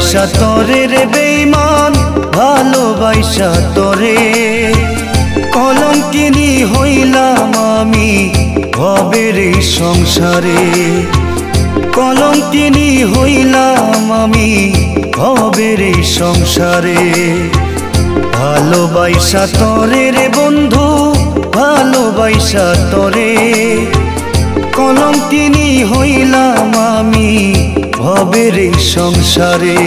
ভালোবাসা তরে রে বেঈমান ভালোবাসা তরে কলঙ্কিনী হইলাম আমি ভবের এই সংসারে কলঙ্কিনী হইলাম আমি ভবের এই সংসারে ভালোবাসা তরে রে বন্ধু ভালোবাসা তরে কলঙ্কিনী হইলাম আমি ভবের এই সংসারে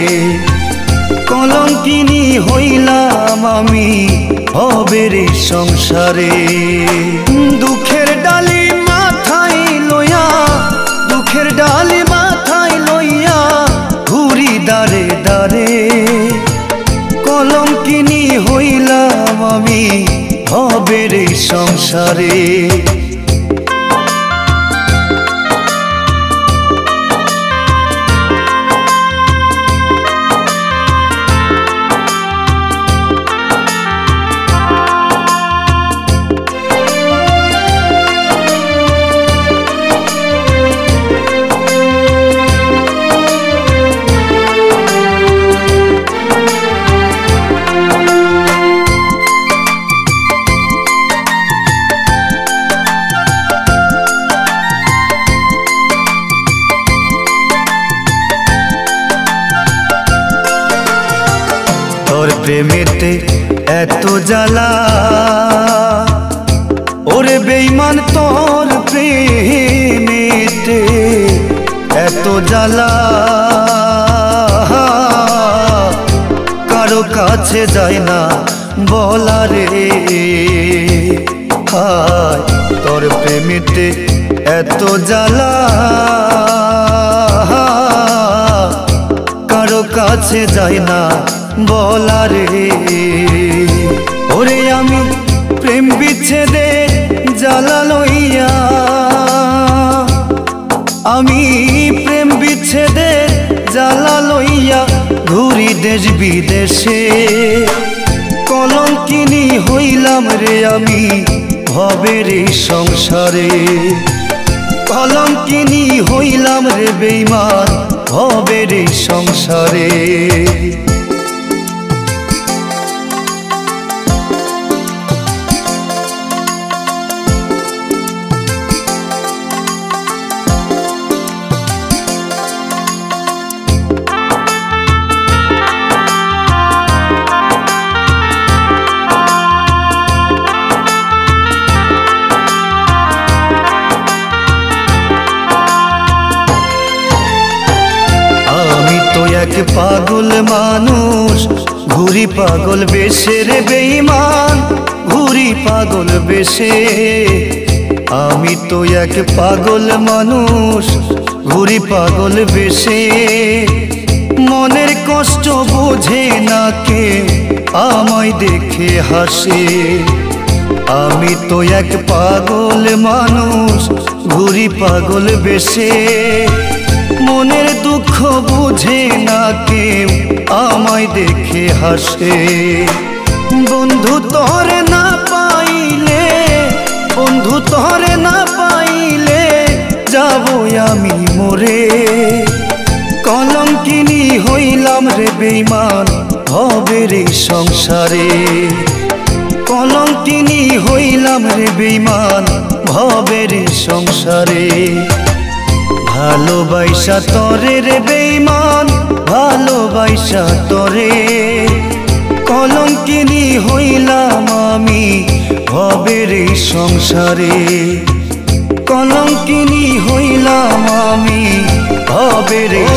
কলঙ্কিনী হইলাম আমি ভবের এই সংসারে দুঃখের ডালি মাথায় লইয়া দুঃখের ডালি মাথায় লইয়া ঘুরি দাঁড়ে দাঁড়ে কলঙ্কিনী হইলাম আমি ভবের এই সংসারে প্রেমেতে এত জ্বালা ওরে বেঈমান তোর প্রেমেতে এত জ্বালা কারো কাছে যায় না বলা রে হায় তোর প্রেমেতে এত জ্বালা কারো কাছে যায় না বলা রে ওরে আমি প্রেম বিচ্ছেদে জ্বালা লইয়া আমি প্রেম বিচ্ছেদে জ্বালা লইয়া ঘুরি দেশ বিদেশে কলঙ্কিনী হইলাম রে আমি ভবের এই সংসারে কলঙ্কিনী হইলাম রে বেঈমান ভবের এই সংসারে এক পাগল মানুষ ঘুরি পাগল বেশে রে বেঈমান ঘুরি পাগল বেশে আমি তো এক পাগল মানুষ ঘুরি পাগল বেশে মনের কষ্ট বোঝে না কে আমায় দেখে হাসে আমি তো এক পাগল মানুষ ঘুরি পাগল বেশে মনের দুঃখ বুঝে না কেউ আমায় দেখে হাসে বন্ধু তোরে না পাইলে বন্ধু তোরে না পাইলে যাব আমি মরে কলঙ্কিনী হইলাম রে বেঈমান ভবের এই সংসারে কলঙ্কিনী হইলাম রে বেঈমান ভবের এই সংসারে ভালোবাসা তরে রে বেঈমান ভালোবাসা তরে কলঙ্কিনী হইলাম আমি ভবের এই সংসারে কলঙ্কিনী হইলাম আমি ভবের এই